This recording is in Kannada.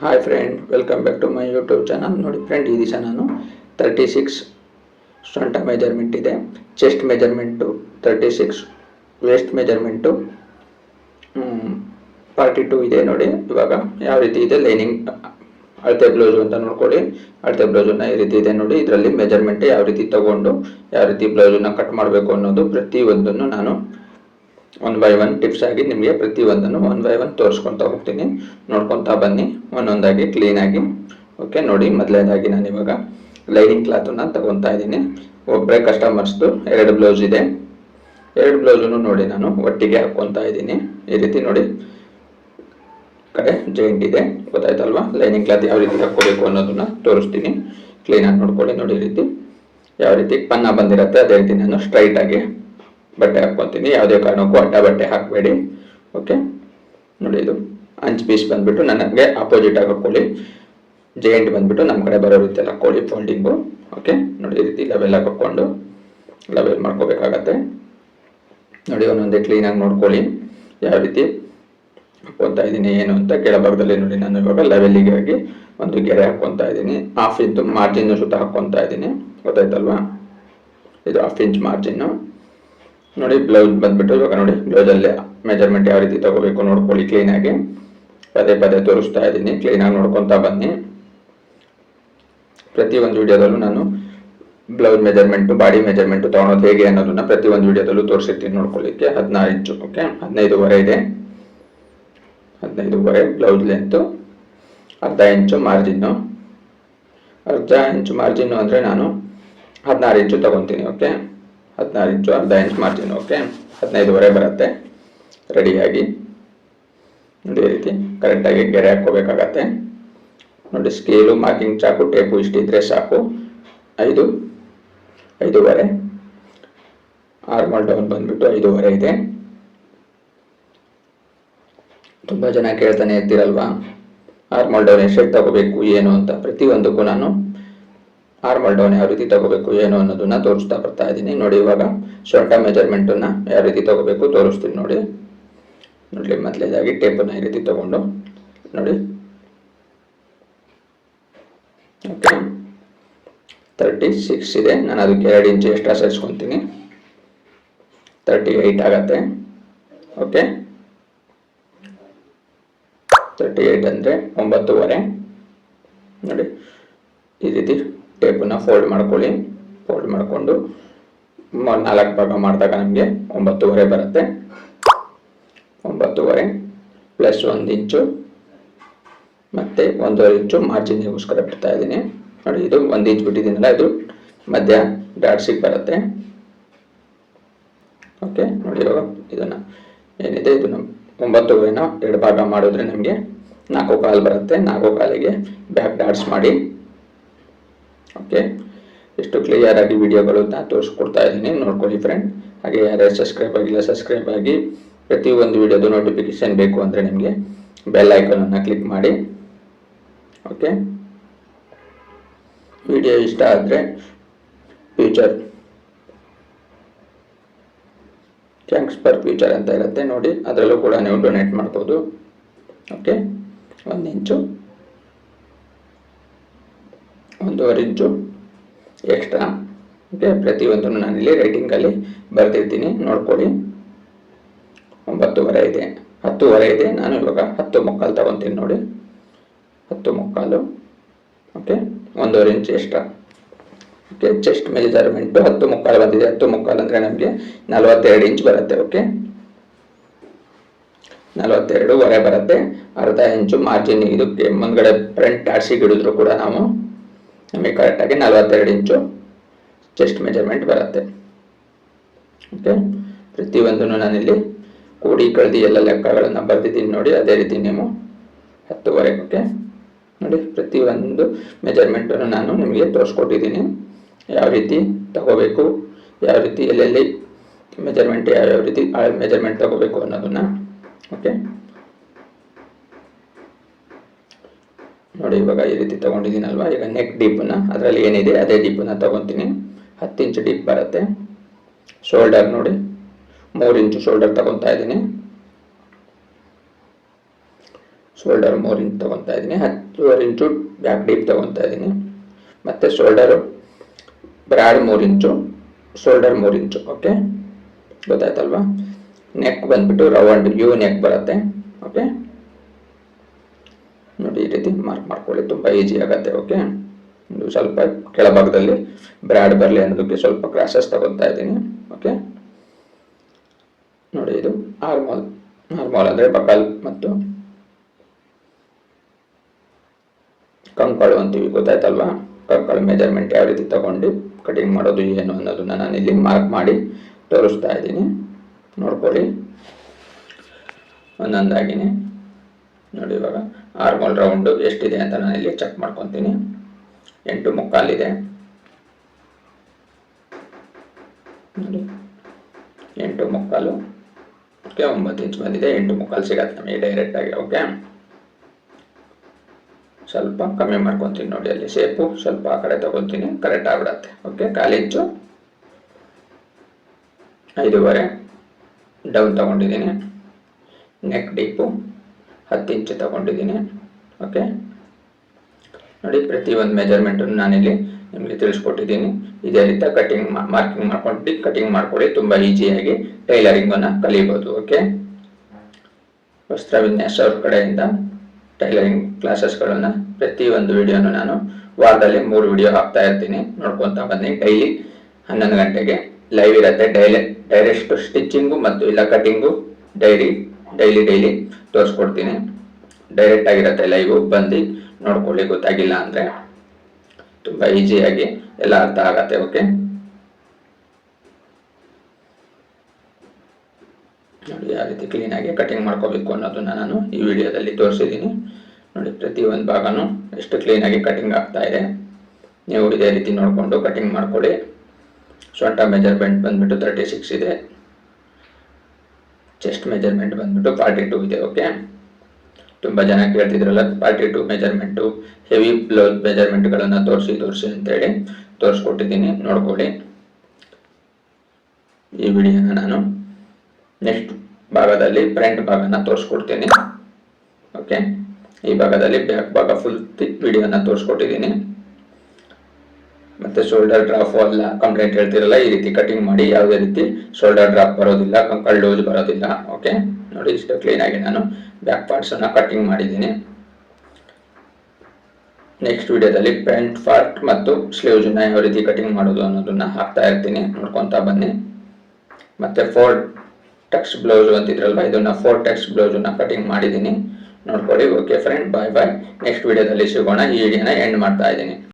Hi friend, welcome back to my YouTube channel. ನೋಡಿ ಫ್ರೆಂಡ್, ಈ ದಿವಸ ನಾನು 36 ಸೊಂಟ ಮೆಜರ್ಮೆಂಟ್ ಇದೆ, ಚೆಸ್ಟ್ ಮೆಜರ್ಮೆಂಟು 36, ವೇಸ್ಟ್ ಮೆಜರ್ಮೆಂಟು 42 ಇದೆ. ನೋಡಿ ಇವಾಗ ಯಾವ ರೀತಿ ಇದೆ ಲೈನಿಂಗ್ ಅಳತೆ ಬ್ಲೌಸು ಅಂತ ನೋಡ್ಕೊಳ್ಳಿ. ಅಳತೆ ಬ್ಲೌಸನ್ನ ಈ ರೀತಿ ಇದೆ ನೋಡಿ. ಇದರಲ್ಲಿ ಮೆಜರ್ಮೆಂಟ್ ಯಾವ ರೀತಿ ತಗೊಂಡು ಯಾವ ರೀತಿ ಬ್ಲೌಸನ್ನ ಕಟ್ ಮಾಡಬೇಕು ಅನ್ನೋದು ಪ್ರತಿಯೊಂದನ್ನು ನಾನು ಒನ್ ಬೈ ಒನ್ ಟಿಪ್ಸ್ ಆಗಿ ನಿಮಗೆ ಪ್ರತಿಯೊಂದನ್ನು ಒನ್ ಬೈ ಒನ್ ತೋರಿಸ್ಕೊತಾ ಹೋಗ್ತೀನಿ. ನೋಡ್ಕೊತಾ ಬನ್ನಿ ಒಂದೊಂದಾಗಿ ಕ್ಲೀನಾಗಿ. ಓಕೆ, ನೋಡಿ ಮೊದಲನೇದಾಗಿ ನಾನು ಇವಾಗ ಲೈನಿಂಗ್ ಕ್ಲಾತನ್ನು ತಗೊತಾ ಇದ್ದೀನಿ. ಒಬ್ಬರೇ ಕಸ್ಟಮರ್ಸ್ದು 2 ಬ್ಲೌಸ್ ಇದೆ. 2 ಬ್ಲೌಸನ್ನು ನೋಡಿ ನಾನು ಒಟ್ಟಿಗೆ ಹಾಕ್ಕೊತಾ ಇದ್ದೀನಿ. ಈ ರೀತಿ ನೋಡಿ, ಕಡೆ ಜಾಯಿಂಟ್ ಇದೆ, ಗೊತ್ತಾಯ್ತಲ್ವಾ? ಲೈನಿಂಗ್ ಕ್ಲಾತ್ ಯಾವ ರೀತಿ ಹಾಕ್ಕೋಬೇಕು ಅನ್ನೋದನ್ನ ತೋರಿಸ್ತೀನಿ. ಕ್ಲೀನಾಗಿ ನೋಡ್ಕೊಳ್ಳಿ. ನೋಡಿ ಈ ರೀತಿ ಯಾವ ರೀತಿ ಪನ್ನ ಬಂದಿರುತ್ತೆ ಅದೇ ರೀತಿ ನಾನು ಸ್ಟ್ರೈಟ್ ಆಗಿ ಬಟ್ಟೆ ಹಾಕ್ಕೊತೀನಿ. ಯಾವುದೇ ಕಾರಣಕ್ಕೂ ಅಡ್ಡ ಬಟ್ಟೆ ಹಾಕಬೇಡಿ. ಓಕೆ, ನೋಡಿ ಇದು ಅಂಚ್ ಪೀಸ್ ಬಂದ್ಬಿಟ್ಟು ನನಗೆ ಆಪೋಸಿಟ್ ಆಗಿ ಹಾಕ್ಕೊಳ್ಳಿ. ಜಾಯಿಂಟ್ ಬಂದ್ಬಿಟ್ಟು ನಮ್ಮ ಕಡೆ ಬರೋ ರೀತಿಯಲ್ಲಿ ಹಾಕ್ಕೊಳ್ಳಿ ಫೋಲ್ಡಿಂಗು. ಓಕೆ, ನೋಡಿ ಈ ರೀತಿ ಲೆವೆಲ್ ಹಾಕೊಂಡು ಲೆವೆಲ್ ಮಾಡ್ಕೋಬೇಕಾಗತ್ತೆ. ನೋಡಿ ಒಂದೊಂದೇ ಕ್ಲೀನಾಗಿ ನೋಡ್ಕೊಳ್ಳಿ ಯಾವ ರೀತಿ ಹಾಕ್ಕೊತಾ ಇದ್ದೀನಿ ಏನು ಅಂತ. ಕೆಳಭಾಗದಲ್ಲಿ ನೋಡಿ ನಾನು ಇವಾಗ ಲೆವೆಲಿಗಾಗಿ ಒಂದು ಗೆರೆ ಹಾಕ್ಕೊತಾ ಇದ್ದೀನಿ. 1/2 ಇಂಚ್ ಮಾರ್ಜಿನ್ ಸುತ್ತ ಹಾಕ್ಕೊತಾ ಇದ್ದೀನಿ, ಗೊತ್ತಾಯ್ತಲ್ವಾ? ಇದು 1/2 ಇಂಚ್ ಮಾರ್ಜಿನ್ನು. ನೋಡಿ ಬ್ಲೌಸ್ ಬಂದ್ಬಿಟ್ಟು ಇವಾಗ ನೋಡಿ ಬ್ಲೌಸಲ್ಲಿ ಮೆಜರ್ಮೆಂಟ್ ಯಾವ ರೀತಿ ತಗೋಬೇಕು ನೋಡ್ಕೊಳ್ಳಿ ಕ್ಲೀನಾಗಿ. ಪದೇ ಪದೇ ತೋರಿಸ್ತಾ ಇದ್ದೀನಿ, ಕ್ಲೀನಾಗಿ ನೋಡ್ಕೊತಾ ಬನ್ನಿ. ಪ್ರತಿಯೊಂದು ವಿಡಿಯೋದಲ್ಲೂ ನಾನು ಬ್ಲೌಸ್ ಮೆಜರ್ಮೆಂಟು, ಬಾಡಿ ಮೆಜರ್ಮೆಂಟು ತೊಗೊಳೋದು ಹೇಗೆ ಅನ್ನೋದನ್ನ ಪ್ರತಿಯೊಂದು ವಿಡಿಯೋದಲ್ಲೂ ತೋರಿಸಿರ್ತೀನಿ ನೋಡ್ಕೊಳ್ಳಿಕ್ಕೆ. 16 ಇಂಚು, ಓಕೆ, 15.5 ಇದೆ. 15.5 ಬ್ಲೌಸ್ ಲೆಂತು, ಅರ್ಧ ಇಂಚು ಮಾರ್ಜಿನ್ನು. ಅರ್ಧ ಇಂಚು ಮಾರ್ಜಿನ್ನು ಅಂದರೆ ನಾನು 16 ಇಂಚು ತಗೊತೀನಿ. ಓಕೆ, 16 ಇಂಚು ಅರ್ಧ ಇಂಚ್ ಮಾರ್ಜಿನ್. ಓಕೆ, 15.5 ಬರುತ್ತೆ ರೆಡಿಯಾಗಿ. ನೋಡಿ ಈ ರೀತಿ ಕರೆಕ್ಟಾಗಿ ಗೆರೆ ಹಾಕ್ಕೋಬೇಕಾಗತ್ತೆ. ನೋಡಿ ಸ್ಕೇಲು, ಮಾರ್ಕಿಂಗ್ ಚಾಕು, ಟೇಪು ಇಷ್ಟಿದ್ರೆ ಸಾಕು. 5.5 ಆರ್ಮಲ್ ಡೌನ್ ಬಂದ್ಬಿಟ್ಟು 5.5 ಇದೆ. ತುಂಬ ಜನ ಕೇಳ್ತಾನೆ ಇರ್ತೀರಲ್ವಾ, ಆರ್ಮಲ್ ಡೌನ್ ಎಷ್ಟು ತಗೋಬೇಕು ಏನು ಅಂತ. ಪ್ರತಿಯೊಂದಕ್ಕೂ ನಾನು ಆರ್ಮಲ್ ಡೌನ್ ಯಾವ ರೀತಿ ತಗೋಬೇಕು ಏನು ಅನ್ನೋದನ್ನ ತೋರಿಸ್ತಾ ಬರ್ತಾ ಇದ್ದೀನಿ. ನೋಡಿ ಇವಾಗ ಸೊಂಟ ಮೆಜರ್ಮೆಂಟನ್ನು ಯಾವ ರೀತಿ ತಗೋಬೇಕು ತೋರಿಸ್ತೀನಿ ನೋಡಿ. ನೋಡಿ ಮೊದಲೇದಾಗಿ ಟೇಪನ್ನು ಈ ರೀತಿ ತಗೊಂಡು ನೋಡಿ. ಓಕೆ, 36 ಇದೆ. ನಾನು ಅದಕ್ಕೆ 2 ಇಂಚು ಎಕ್ಸ್ಟ್ರಾ ಸೇರಿಸ್ಕೊತೀನಿ, 38 ಆಗತ್ತೆ. ಓಕೆ, 38 ಅಂದರೆ 9.5. ನೋಡಿ ಈ ರೀತಿ ಟೇಪನ್ನು ಫೋಲ್ಡ್ ಮಾಡ್ಕೊಳ್ಳಿ. ಫೋಲ್ಡ್ ಮಾಡಿಕೊಂಡು 4 ಭಾಗ ಮಾಡಿದಾಗ ನಮಗೆ 9.5 ಬರುತ್ತೆ. 9.5 ಪ್ಲಸ್ 1 ಇಂಚು ಮತ್ತು 1.5 ಇಂಚು ಮಾರ್ಜಿನ್ಗೋಸ್ಕರ ಬಿಡ್ತಾ ಇದ್ದೀನಿ. ನೋಡಿ ಇದು 1 ಇಂಚ್ ಬಿಟ್ಟಿದ್ದೀನಲ್ಲ, ಇದು ಮಧ್ಯ ಡಾಟ್ಸಿಗೆ ಬರುತ್ತೆ. ಓಕೆ, ನೋಡಿ ಇವಾಗ ಇದನ್ನು ಏನಿದೆ ಇದನ್ನು 9.5ನ 2 ಭಾಗ ಮಾಡಿದ್ರೆ ನಮಗೆ 4.25 ಬರುತ್ತೆ. 4.25ಗೆ ಬ್ಯಾಕ್ ಡಾಟ್ಸ್ ಮಾಡಿ. ಓಕೆ, ಎಷ್ಟು ಕ್ಲಿಯರ್ ಆಗಿ ವಿಡಿಯೋಗಳನ್ನ ತೋರಿಸ್ಕೊಡ್ತಾ ಇದ್ದೀನಿ ನೋಡ್ಕೊಳ್ಳಿ ಫ್ರೆಂಡ್. ಹಾಗೆ ಯಾರ್ಯಾರು ಸಬ್ಸ್ಕ್ರೈಬ್ ಆಗಿಲ್ಲ ಸಬ್ಸ್ಕ್ರೈಬ್ ಆಗಿ. ಪ್ರತಿಯೊಂದು ವಿಡಿಯೋದು ನೋಟಿಫಿಕೇಶನ್ ಬೇಕು ಅಂದರೆ ನಿಮಗೆ ಬೆಲ್ ಐಕಾನನ್ನು ಕ್ಲಿಕ್ ಮಾಡಿ. ಓಕೆ, ವಿಡಿಯೋ ಇಷ್ಟ ಆದರೆ ಫ್ಯೂಚರ್ ಥ್ಯಾಂಕ್ಸ್ ಫಾರ್ ಫ್ಯೂಚರ್ ಅಂತ ಇರುತ್ತೆ ನೋಡಿ, ಅದರಲ್ಲೂ ಕೂಡ ನೀವು ಡೊನೇಟ್ ಮಾಡ್ಬೋದು. ಓಕೆ, 1 ಇಂಚು 1.5 ಇಂಚು ಎಕ್ಸ್ಟ್ರಾ. ಓಕೆ, ಪ್ರತಿಯೊಂದನ್ನು ನಾನಿಲ್ಲಿ ರೈಟಿಂಗಲ್ಲಿ ಬರೆದಿರ್ತೀನಿ ನೋಡ್ಕೊಳ್ಳಿ. 9.5 ಇದೆ, 10.5 ಇದೆ. ನಾನು ಇವಾಗ 10.25 ತಗೊತೀನಿ ನೋಡಿ, 10.25. Okay, 1.5 inch extra. Okay, chest measurement 10.25 ಬಂದಿದೆ. 10.25 ಅಂದರೆ ನಮಗೆ 42 ಇಂಚ್ ಬರುತ್ತೆ. ಓಕೆ, 42.5 ಬರುತ್ತೆ. ಅರ್ಧ ಇಂಚು ಮಾರ್ಜಿನ್ ಇದಕ್ಕೆ ಮುಂದ್ಗಡೆ ಫ್ರಂಟ್ ಡಾಟ್ಸಿಗೆ ಹಿಡಿದ್ರು ಕೂಡ ನಮಗೆ ಕರೆಕ್ಟಾಗಿ 42 ಇಂಚು ಚೆಸ್ಟ್ ಮೆಜರ್ಮೆಂಟ್ ಬರುತ್ತೆ. ಓಕೆ, ಪ್ರತಿಯೊಂದನ್ನು ನಾನಿಲ್ಲಿ ಕೂಡಿ ಕಳೆದಿ ಎಲ್ಲ ಲೆಕ್ಕಗಳನ್ನು ಬರೆದಿದ್ದೀನಿ ನೋಡಿ. ಅದೇ ರೀತಿ ನೀವು 10.5. ಓಕೆ, ನೋಡಿ ಪ್ರತಿಯೊಂದು ಮೆಜರ್ಮೆಂಟನ್ನು ನಾನು ನಿಮಗೆ ತೋರಿಸ್ಕೊಟ್ಟಿದ್ದೀನಿ. ಯಾವ ರೀತಿ ತಗೋಬೇಕು, ಯಾವ ರೀತಿ ಎಲ್ಲೆಲ್ಲಿ ಮೆಜರ್ಮೆಂಟ್ ಯಾವ್ಯಾವ ರೀತಿ ಮೆಜರ್ಮೆಂಟ್ ತಗೋಬೇಕು ಅನ್ನೋದನ್ನು. ಓಕೆ, ನೋಡಿ ಇವಾಗ ಈ ರೀತಿ ತೊಗೊಂಡಿದ್ದೀನಲ್ವ. ಈಗ ನೆಕ್ ಡೀಪನ್ನು ಅದರಲ್ಲಿ ಏನಿದೆ ಅದೇ ಡೀಪನ್ನು ತೊಗೊತೀನಿ. 10 ಇಂಚು ಡೀಪ್ ಬರುತ್ತೆ. ಶೋಲ್ಡರ್ ನೋಡಿ 3 ಇಂಚು ಶೋಲ್ಡರ್ ತೊಗೊತಾ ಇದ್ದೀನಿ. ಶೋಲ್ಡರ್ 3 ಇಂಚ್ ತೊಗೊತಾ ಇದ್ದೀನಿ, 10.5 ಇಂಚು ಬ್ಯಾಕ್ ಡೀಪ್ ತೊಗೊತಾ ಇದ್ದೀನಿ. ಮತ್ತು ಶೋಲ್ಡರು ಬ್ರಾಡ್ 3 ಇಂಚು, ಶೋಲ್ಡರ್ 3 ಇಂಚು. ಓಕೆ, ಗೊತ್ತಾಯ್ತಲ್ವಾ? ನೆಕ್ ಬಂದ್ಬಿಟ್ಟು ರೌಂಡ್ ಯು ನೆಕ್ ಬರುತ್ತೆ. ಓಕೆ, ನೋಡಿ ಈ ರೀತಿ ಮಾರ್ಕ್ ಮಾಡ್ಕೊಳ್ಳಿ, ತುಂಬ ಈಸಿ ಆಗುತ್ತೆ. ಓಕೆ, ಸ್ವಲ್ಪ ಕೆಳಭಾಗದಲ್ಲಿ ಬ್ರಾಡ್ ಬರಲಿ ಅನ್ನೋದಕ್ಕೆ ಸ್ವಲ್ಪ ಕ್ರಾಸಸ್ ತಗೊತಾ ಇದ್ದೀನಿ. ಓಕೆ, ನೋಡಿ ಇದು ಆರ್ಮೋಲ್. ಆರ್ಮೋಲ್ ಅಂದರೆ ಬಕಲ್ ಮತ್ತು ಕಂಕಳು ಅಂತೀವಿ, ಗೊತ್ತಾಯ್ತಲ್ವಾ? ಕಂಕಳು ಮೆಜರ್ಮೆಂಟ್ ಯಾವ ರೀತಿ ತಗೊಂಡು ಕಟಿಂಗ್ ಮಾಡೋದು ಏನು ಅನ್ನೋದನ್ನ ನಾನು ಇಲ್ಲಿ ಮಾರ್ಕ್ ಮಾಡಿ ತೋರಿಸ್ತಾ ಇದ್ದೀನಿ. ನೋಡ್ಕೊಳ್ಳಿ ಒಂದೊಂದಾಗಿನೇ. ನೋಡಿ ಇವಾಗ ಆರ್ಮೋಲ್ ರೌಂಡು ಎಷ್ಟಿದೆ ಅಂತ ನಾನು ಇಲ್ಲಿ ಚೆಕ್ ಮಾಡ್ಕೊತೀನಿ. 8.25 ಇದೆ. ನೋಡಿ 8.25. ಓಕೆ, 9 ಇಂಚ್ ಬಂದಿದೆ. 8.25 ಸಿಗತ್ತೆ ನಮಗೆ ಡೈರೆಕ್ಟಾಗಿ. ಓಕೆ, ಸ್ವಲ್ಪ ಕಮ್ಮಿ ಮಾಡ್ಕೊತೀನಿ. ನೋಡಿ ಅಲ್ಲಿ ಶೇಪು ಸ್ವಲ್ಪ ಆ ಕಡೆ ತಗೊತೀನಿ, ಕರೆಕ್ಟ್ ಆಗ್ಬಿಡತ್ತೆ. ಓಕೆ, 1/4 ಇಂಚು 5.5 ಡೌನ್ ತಗೊಂಡಿದ್ದೀನಿ. ನೆಕ್ ಡೀಪು 10 ಇಂಚು ತಗೊಂಡಿದ್ದೀನಿ. ಓಕೆ, ನೋಡಿ ಪ್ರತಿಯೊಂದು ಮೆಜರ್ಮೆಂಟನ್ನು ನಾನಿಲ್ಲಿ ನಿಮಗೆ ತಿಳಿಸ್ಕೊಟ್ಟಿದ್ದೀನಿ. ಇದೇ ರೀತಿ ಕಟಿಂಗ್ ಮಾರ್ಕಿಂಗ್ ಮಾಡ್ಕೊಂಡು ಕಟಿಂಗ್ ಮಾಡ್ಕೊಳ್ಳಿ, ತುಂಬ ಈಸಿಯಾಗಿ ಟೈಲರಿಂಗನ್ನು ಕಲಿಬೋದು. ಓಕೆ, ವಸ್ತ್ರ ವಿನ್ಯಾಸ ಅವ್ರ ಕಡೆಯಿಂದ ಟೈಲರಿಂಗ್ ಕ್ಲಾಸಸ್ಗಳನ್ನು ಪ್ರತಿಯೊಂದು ವಿಡಿಯೋನು ನಾನು ವಾರದಲ್ಲಿ 3 ವಿಡಿಯೋ ಹಾಕ್ತಾ ಇರ್ತೀನಿ, ನೋಡ್ಕೊತಾ ಬನ್ನಿ. ಡೈಲಿ 11 ಗಂಟೆಗೆ ಲೈವ್ ಇರುತ್ತೆ. ಡೈರೆಕ್ಟ್ ಸ್ಟಿಚಿಂಗು ಮತ್ತು ಇಲ್ಲ ಕಟಿಂಗು ಡೈಲಿ ತೋರಿಸ್ಕೊಡ್ತೀನಿ. ಡೈರೆಕ್ಟ್ ಆಗಿರುತ್ತೆ ಲೈವ್, ಬಂದು ನೋಡ್ಕೊಳ್ಳಿ. ಗೊತ್ತಾಗಿಲ್ಲ ಅಂದರೆ ತುಂಬ ಈಸಿಯಾಗಿ ಎಲ್ಲ ಅರ್ಥ ಆಗತ್ತೆ. ಓಕೆ, ನೋಡಿ ಯಾವ ರೀತಿ ಕ್ಲೀನಾಗಿ ಕಟಿಂಗ್ ಮಾಡ್ಕೋಬೇಕು ಅನ್ನೋದನ್ನ ನಾನು ಈ ವಿಡಿಯೋದಲ್ಲಿ ತೋರಿಸಿದ್ದೀನಿ. ನೋಡಿ ಪ್ರತಿಯೊಂದು ಭಾಗನೂ ಎಷ್ಟು ಕ್ಲೀನಾಗಿ ಕಟಿಂಗ್ ಆಗ್ತಾ ಇದೆ. ನೀವು ಇದೇ ರೀತಿ ನೋಡಿಕೊಂಡು ಕಟಿಂಗ್ ಮಾಡ್ಕೊಳ್ಳಿ. ಸೊಂಟ ಮೆಜರ್ಮೆಂಟ್ ಬಂದ್ಬಿಟ್ಟು 36 ಇದೆ. ಚೆಸ್ಟ್ ಮೆಜರ್ಮೆಂಟ್ ಬಂದ್ಬಿಟ್ಟು 42 ಇದೆ. ಓಕೆ, ತುಂಬ ಜನ ಕೇಳ್ತಿದ್ರಲ್ಲ 42 ಮೆಜರ್ಮೆಂಟು, ಹೆವಿ ಬ್ಲೌಸ್ ಮೆಜರ್ಮೆಂಟ್ಗಳನ್ನು ತೋರಿಸಿ ಅಂತೇಳಿ ತೋರಿಸ್ಕೊಟ್ಟಿದ್ದೀನಿ. ನೋಡ್ಕೊಳ್ಳಿ ಈ ವಿಡಿಯೋನ ನಾನು ನೆಕ್ಸ್ಟ್ ಭಾಗದಲ್ಲಿ ಫ್ರಂಟ್ ಭಾಗನ ತೋರಿಸ್ಕೊಡ್ತೀನಿ. ಓಕೆ, ಈ ಭಾಗದಲ್ಲಿ ಬ್ಯಾಕ್ ಭಾಗ ಫುಲ್ ವಿಡಿಯೋನ ತೋರಿಸ್ಕೊಟ್ಟಿದ್ದೀನಿ. ಮತ್ತು ಶೋಲ್ಡರ್ ಡ್ರಾಪ್ ಎಲ್ಲ ಕಂಪ್ಲೇಂಟ್ ಹೇಳ್ತಿರಲ್ಲ, ಈ ರೀತಿ ಕಟಿಂಗ್ ಮಾಡಿ. ಯಾವುದೇ ರೀತಿ ಶೋಲ್ಡರ್ ಡ್ರಾಪ್ ಬರೋದಿಲ್ಲ, ಕಂಕಲ್ ಲೂಸ್ ಬರೋದಿಲ್ಲ. ಓಕೆ, ನೋಡಿ ಇಷ್ಟು ಕ್ಲೀನಾಗಿ ನಾನು ಬ್ಯಾಕ್ ಪಾರ್ಟ್ಸನ್ನು ಕಟಿಂಗ್ ಮಾಡಿದ್ದೀನಿ. ನೆಕ್ಸ್ಟ್ ವಿಡಿಯೋದಲ್ಲಿ ಫ್ರಂಟ್ ಪಾರ್ಟ್ ಮತ್ತು ಸ್ಲೀವ್ಸ್ನ ಯಾವ ರೀತಿ ಕಟಿಂಗ್ ಮಾಡೋದು ಅನ್ನೋದನ್ನ ಹಾಕ್ತಾ ಇರ್ತೀನಿ, ನೋಡ್ಕೊತಾ ಬನ್ನಿ. ಮತ್ತು 4 ಟಕ್ಸ್ ಬ್ಲೌಸ್ ಅಂತಿದ್ರಲ್ವ, ಇದನ್ನ 4 ಟಕ್ಸ್ ಬ್ಲೌಸನ್ನ ಕಟಿಂಗ್ ಮಾಡಿದ್ದೀನಿ, ನೋಡ್ಕೊಳ್ಳಿ. ಓಕೆ ಫ್ರೆಂಡ್, ಬಾಯ್. ನೆಕ್ಸ್ಟ್ ವಿಡಿಯೋದಲ್ಲಿ ಸಿಗೋಣ. ಈ ವಿಡಿಯೋನ ಎಂಡ್ ಮಾಡ್ತಾ ಇದ್ದೀನಿ.